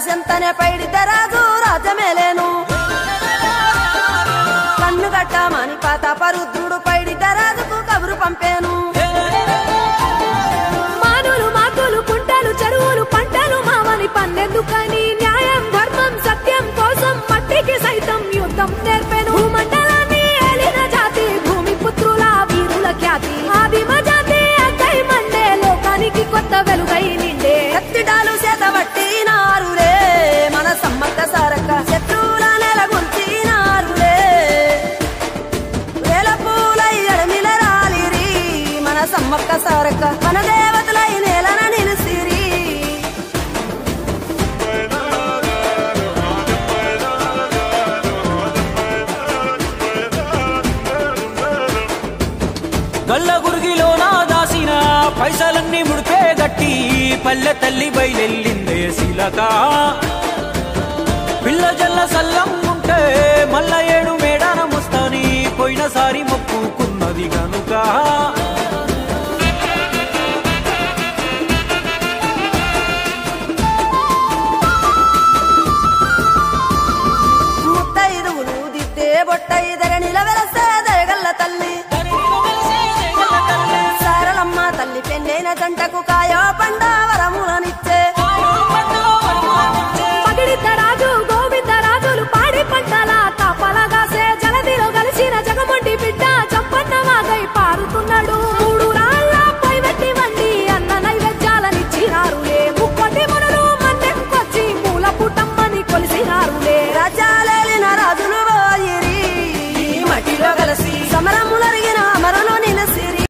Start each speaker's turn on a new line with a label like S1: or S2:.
S1: చెంతనే పైడితే రాజు రాజమేలేను కన్ను గట్టమని పాతాపరుద్రుడు పైడితే రాజుకు కబురు పంపేను మానులు మాకులు కుంటలు చెరువులు పంటలు మామని పన్నెందుకని న్యాయం ధర్మం సత్యం కోసం మట్టికి సైతం యుద్ధం నేర్పెను మండలాన్ని ఏలిన జాతి భూమి పుత్రుల వీరుల ఖ్యాతి ఆదిమ జాతి అక్కై మండే లోకానికి కొత్త వెలుగై నిండే కత్తిడాలు చేతబట్టినారులే మన సమ్మక్క సారక్క శత్రువుల నెలగొల్చినారులే వేల పూలై అడమిల రాలిరి మన సమ్మక్క సారక్క మన దేవతలై నేలన నిలిసిరి
S2: గల్ల గురిగిలోనా దాసిన పైసలన్నీ ముడిపే గట్టి పల్లె తల్లి బయలెల్లిందే శిలక పిల్ల జల్ల సల్లం ఉంటే మల్ల 7 మేడాన ముస్తాని పోయినసారి మొక్కుకున్నది గనుక